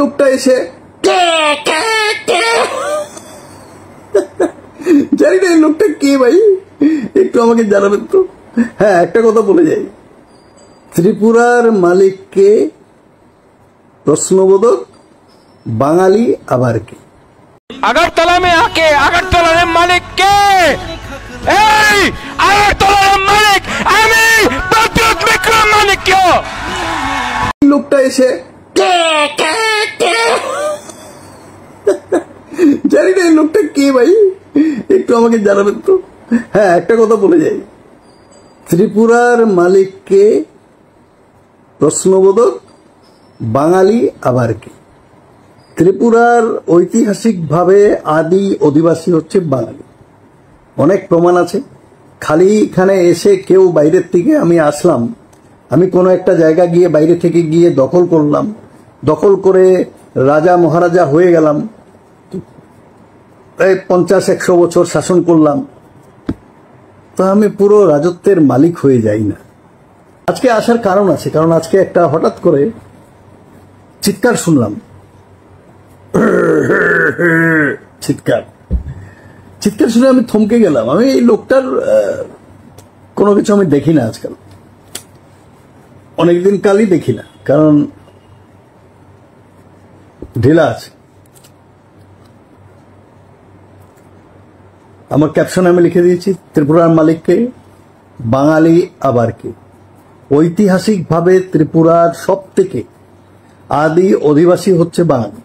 লোকটা এসে জানি না এই লোকটা কে ভাই, একটু আমাকে জানাবেন তো। হ্যাঁ, একটা কথা বলে যাই, ত্রিপুরার মালিককে প্রশ্নবোধক, বাঙালি আবার কি? আগরতলা में आके আগরতলার মালিক কে? এই আগরতলার মালিক আমি প্রদ্যুৎ বিক্রম মানিক্য। লোকটা এসে জানি না এই লোকটা কে ভাই, একটু আমাকে জানাবেন তো। হ্যাঁ, একটা কথা বলে যাই, ত্রিপুরার মালিককে প্রশ্নবোধক, বাঙালি আবার কি? ত্রিপুরার ঐতিহাসিকভাবে আদি অধিবাসী হচ্ছে বাঙালি। অনেক প্রমাণ আছে। খালি এখানে এসে কেউ বাইরের থেকে আমি আসলাম, আমি কোনো একটা জায়গা গিয়ে বাইরে থেকে গিয়ে দখল করলাম, দখল করে রাজা মহারাজা হয়ে গেলাম, প্রায় 50-100 বছর শাসন করলাম, তো আমি পুরো রাজত্বের মালিক হয়ে যাই না। আজকে আসার কারণ আছে, কারণ আজকে একটা হঠাৎ করে চিৎকার শুনলাম, চিৎকার শুনে আমি থমকে গেলাম। আমি এই লোকটার কোনো কিছু আমি দেখি না আজকাল, অনেকদিন কালই দেখি না, কারণ ঢিলা আছে। আমার ক্যাপশনে আমি লিখে দিয়েছি, ত্রিপুরার মালিককে বাঙালি আবার কি? ঐতিহাসিকভাবে ত্রিপুরার সব থেকে আদি অধিবাসী হচ্ছে বাঙালি।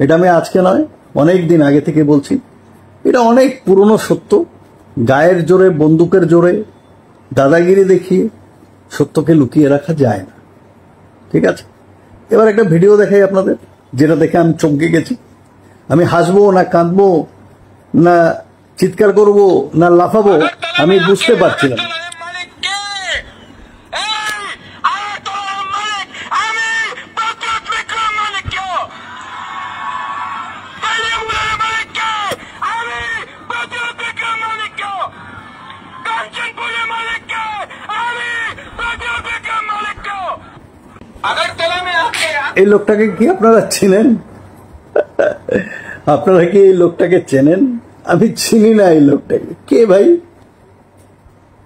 এটা আমি আজকে নয়, অনেক দিন আগে থেকে বলছি। এটা অনেক পুরনো সত্য। গায়ের জোরে, বন্দুকের জোরে, দাদাগিরি দেখিয়ে সত্যকে লুকিয়ে রাখা যায় না। ঠিক আছে, এবার একটা ভিডিও দেখাই আপনাদের, যেটা দেখে আমি চমকে গেছি। আমি হাসবো না কাঁদবো না চিৎকার করব না লাফাবো আমি বুঝতে পারছিলাম। এই লোকটাকে কি আপনারা চেনেন? আপনারা কি এই লোকটাকে চেনেন? আমি চিনি না এই লোকটাকে। কে ভাই,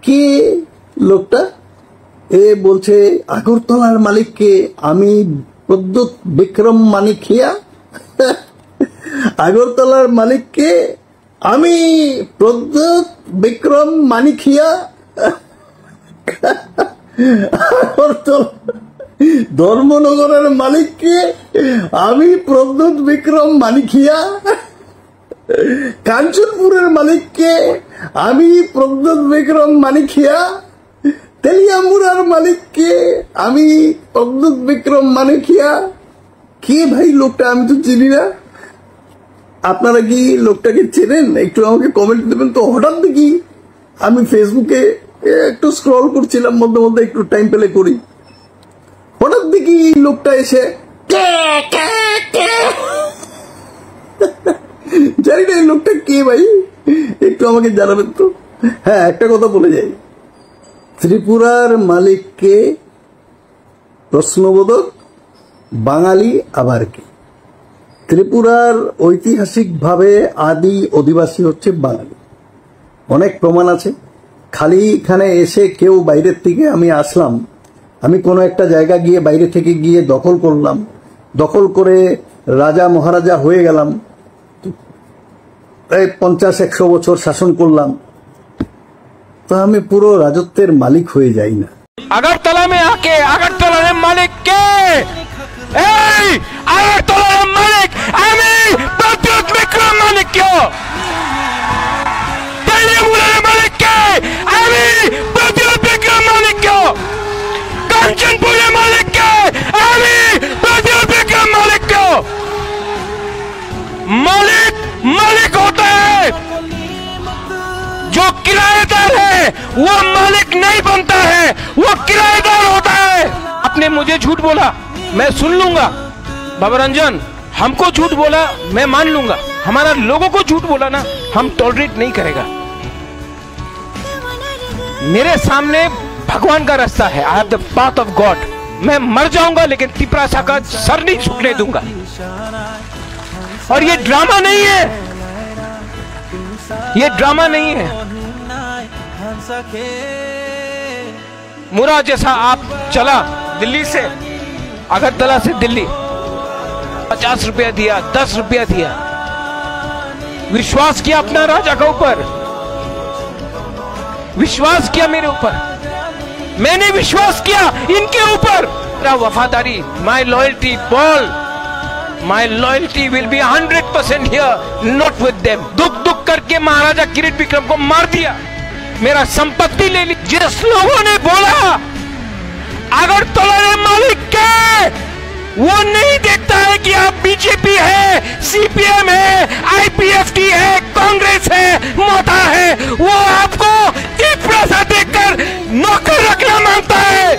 কে লোকটা? এ বলছে আগরতলার মালিককে আমি প্রদ্যুৎ বিক্রম মানিকিয়া। আগরতলার মালিককে আমি প্রদ্যুৎ বিক্রম মানিকিয়া। আগরতলা ধর্মনগরের মালিককে আমি প্রদ্যুৎ বিক্রম মানিকিয়া। কাঞ্চনপুরের মালিককে আমি প্রদ্যুৎ বিক্রম মানিকিয়া। তেলিয়ামুড়ার মালিককে আমি প্রদ্যুৎ বিক্রম মানিকিয়া। কে ভাই লোকটা? আমি তো চিনি না। আপনারা কি লোকটাকে চেনেন? একটু আমাকে কমেন্ট দেবেন তো। হঠাৎ দেখি আমি ফেসবুকে একটু স্ক্রল করছিলাম, মধ্যে মধ্যে একটু টাইম পেলে করি, হঠাৎ দেখি লোকটা এসে জানি না এই লোকটা কে ভাই, একটু আমাকে জানাবেন তো। হ্যাঁ, একটা কথা বলে যাই, ত্রিপুরার মালিককে প্রশ্নবোধক, বাঙালি আবার কি? ত্রিপুরার ঐতিহাসিকভাবে আদি অধিবাসী হচ্ছে বাঙালি। অনেক প্রমাণ আছে। খালি এখানে এসে কেউ বাইরের থেকে আমি আসলাম, আমি কোনো একটা জায়গা গিয়ে বাইরে থেকে গিয়ে দখল করলাম, দখল করে রাজা মহারাজা হয়ে গেলাম, প্রায় 50-100 বছর শাসন করলাম, তো আমি পুরো রাজত্বের মালিক হয়ে যাই না। আগরতলা में आके আগরতলার মালিক কে? এই আগরতলার মালিক আমি প্রদ্যুৎ বিক্রম মানিক্য। তেলিয়ামুড়ার মালিক কে? আমি প্রদ্যুৎ বিক্রম মানিক্য। কাঞ্চনপুরের मालिक के আমি प्रद्युत विक्रम मानिक्य। मालिक मालिक होता है, जो किराएदार है वो मालिक नहीं बनता है, वो किराएदार होता है। आपने मुझे झूठ बोला, मैं सुन लूंगा। बाबा रंजन हमको झूठ बोला, मैं मान लूंगा। हमारा लोगों को झूठ बोला ना, हम टॉलरेट नहीं करेगा। मेरे सामने भगवान का रास्ता है। I have the path of God. मैं मर जाऊंगा लेकिन त्रिपुरासा का सर नहीं झुकने दूंगा। और ये ड्रामा नहीं है, ये ड्रामा नहीं है। मुराद जैसा आप चला दिल्ली से, अगरतला से दिल्ली, 50 रुपया दिया, 10 रुपया दिया, विश्वास किया अपना राजा के ऊपर, विश्वास किया मेरे ऊपर, मैंने विश्वास किया इनके ऊपर। मेरा वफादारी, माई loyalty Paul, my loyalty will be 100% here, not with them. दुख दुख करके महाराजा किरीट विक्रम को मार दिया, मेरा संपत्ति ले ली। जिस लोगों ने बोला अगर तोला मालिक के, वो नहीं देखता है कि आप बीजेपी है, सीपीएम है, आईपीएफटी है, कांग्रेस है, मोटा है, वो आपको त्रिपुरासा देखकर नौकर रखना मांगता है।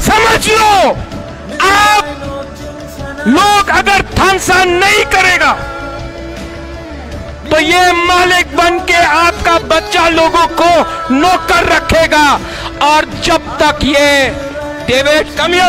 समझ लो, आप लोग अगर थानसा नहीं करेगा तो ये मालिक बन के आपका बच्चा लोगों को नौकर रखेगा। और जब तक ये डेविड कमियो